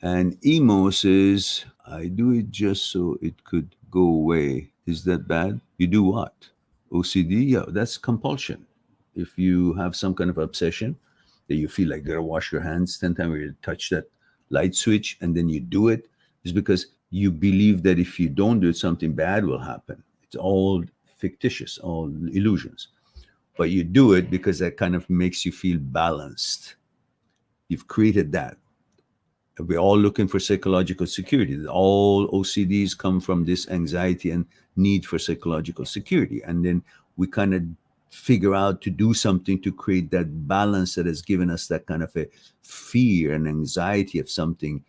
And emo says, I do it just so it could go away. Is that bad? You do what? OCD? Yeah, that's compulsion. If you have some kind of obsession that you feel like you gotta wash your hands 10 times, or you touch that light switch and then you do it, it's because you believe that if you don't do it, something bad will happen. It's all fictitious, all illusions. But you do it because that kind of makes you feel balanced. You've created that. We're all looking for psychological security. All OCDs come from this anxiety and need for psychological security. And then we kind of figure out to do something to create that balance that has given us that kind of a fear and anxiety of something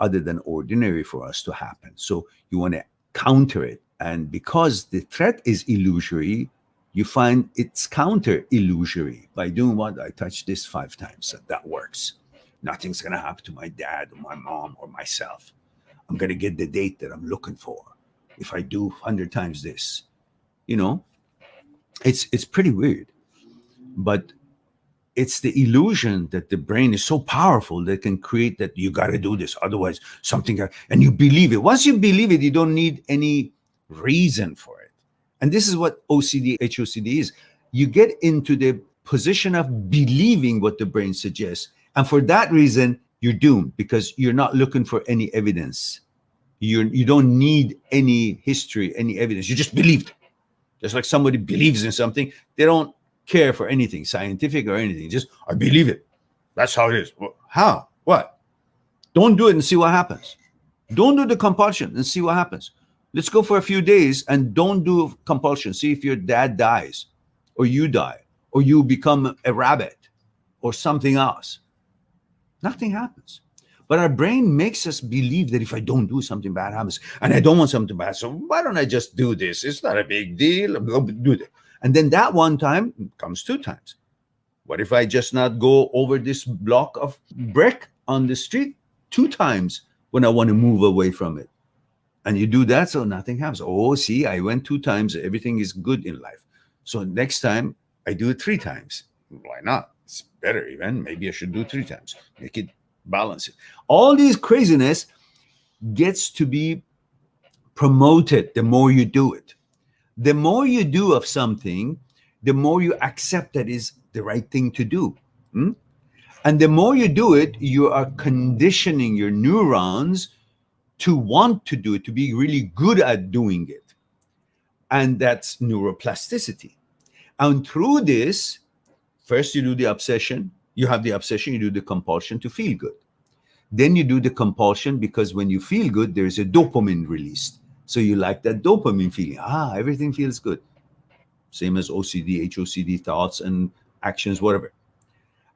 other than ordinary for us to happen. So you want to counter it. And because the threat is illusory, you find it's counter illusory by doing what? I touched this 5 times. So that works. Nothing's going to happen to my dad or my mom or myself. I'm going to get the date that I'm looking for if I do 100 times this. You know, it's pretty weird. But it's the illusion that the brain is so powerful that can create that you got to do this. Otherwise, and you believe it. Once you believe it, you don't need any reason for it. And this is what OCD, HOCD is. You get into the position of believing what the brain suggests. And for that reason, you're doomed because you're not looking for any evidence. You don't need any history, any evidence. You just believed. Just like somebody believes in something, they don't care for anything, scientific or anything. Just, I believe it. That's how it is. Well, how? What? Don't do it and see what happens. Don't do the compulsion and see what happens. Let's go for a few days and don't do compulsion. See if your dad dies or you die or you become a rabbit or something else. Nothing happens. But our brain makes us believe that if I don't do something bad happens, and I don't want something bad, so why don't I just do this? It's not a big deal. I'll do it. And then that one time comes 2 times. What if I just not go over this block of brick on the street 2 times when I want to move away from it? And you do that, so nothing happens. Oh, see, I went 2 times. Everything is good in life. So next time I do it 3 times. Why not? It's better even. Maybe I should do 3 times. Make it balance it. All these craziness gets to be promoted the more you do it. The more you do of something, the more you accept that is the right thing to do. And the more you do it, you are conditioning your neurons to want to do it, to be really good at doing it. And that's neuroplasticity. And through this, first you do the obsession, you have the obsession, you do the compulsion to feel good. Then you do the compulsion because when you feel good, there's a dopamine released. So you like that dopamine feeling. Everything feels good. Same as OCD, HOCD thoughts and actions, whatever.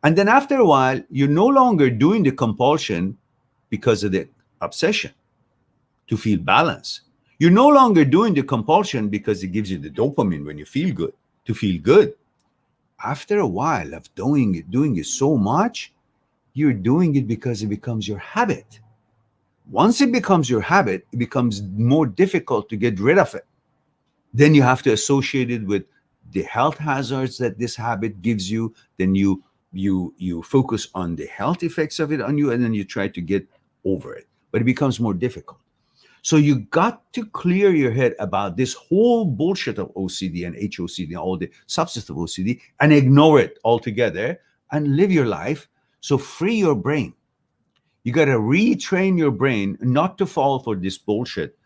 And then after a while, you're no longer doing the compulsion because of the obsession to feel balance. You're no longer doing the compulsion because it gives you the dopamine when you feel good, to feel good. After a while of doing it so much, you're doing it because it becomes your habit. Once it becomes your habit, it becomes more difficult to get rid of it. Then you have to associate it with the health hazards that this habit gives you. Then you focus on the health effects of it on you, and then you try to get over it. But it becomes more difficult. So you got to clear your head about this whole bullshit of OCD and HOCD and all the substance of OCD and ignore it altogether and live your life. So free your brain. You got to retrain your brain not to fall for this bullshit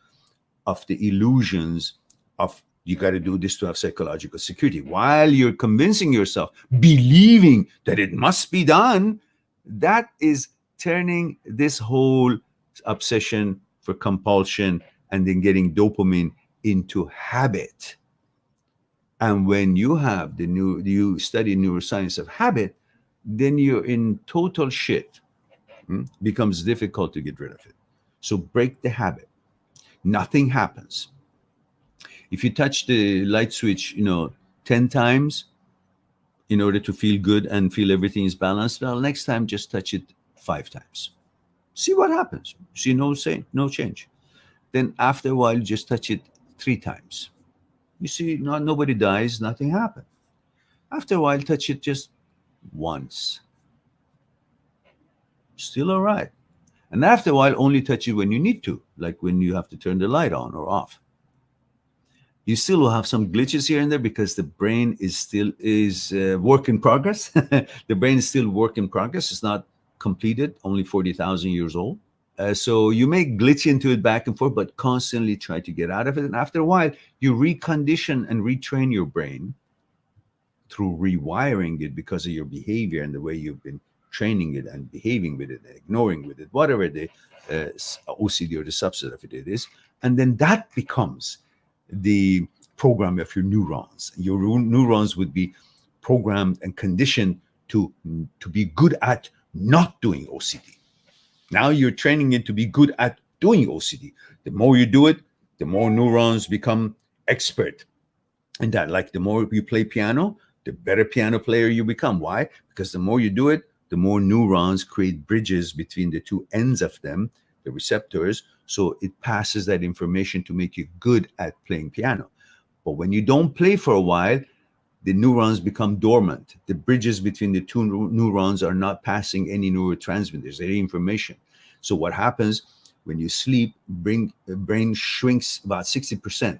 of the illusions of you got to do this to have psychological security. While you're convincing yourself, believing that it must be done, that is turning this whole obsession for compulsion and then getting dopamine into habit. And when you study neuroscience of habit, then you're in total shit. Becomes difficult to get rid of it. So break the habit. Nothing happens. If you touch the light switch, 10 times in order to feel good and feel everything is balanced, well, next time just touch it 5 times. See what happens. See no change. Then after a while, you just touch it 3 times. You see, nobody dies, nothing happened. After a while, touch it just once. Still all right. And after a while, only touch it when you need to, like when you have to turn the light on or off. You still will have some glitches here and there because the brain is still is work in progress. The brain is still work in progress. It's not completed, only 40,000 years old. So you may glitch into it back and forth, but constantly try to get out of it. And after a while, you recondition and retrain your brain through rewiring it because of your behavior and the way you've been training it and behaving with it and ignoring with it, whatever the OCD or the subset of it is. And then that becomes the program of your neurons. Your neurons would be programmed and conditioned to be good at not doing OCD. Now you're training it to be good at doing OCD. The more you do it, the more neurons become expert. And that, like the more you play piano, the better piano player you become. Why? Because the more you do it, the more neurons create bridges between the two ends of them, the receptors. So it passes that information to make you good at playing piano. But when you don't play for a while, the neurons become dormant. The bridges between the two neurons are not passing any neurotransmitters, any information. So what happens when you sleep, brain shrinks about 60%,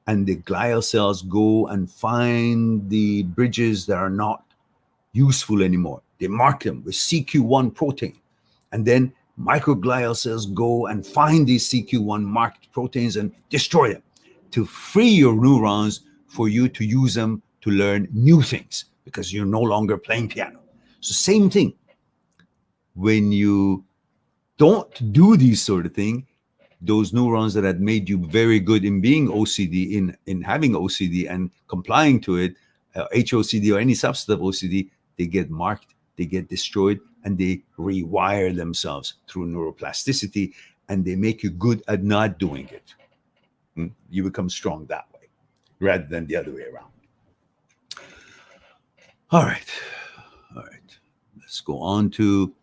and the glial cells go and find the bridges that are not useful anymore. They mark them with CQ1 protein. And then microglial cells go and find these CQ1 marked proteins and destroy them to free your neurons for you to use them to learn new things because you're no longer playing piano. So same thing. When you don't do these sort of thing, those neurons that had made you very good in being OCD, in having OCD and complying to it, HOCD or any subset of OCD, they get marked, they get destroyed, and they rewire themselves through neuroplasticity, and they make you good at not doing it. You become strong that way, rather than the other way around. All right. Let's go on to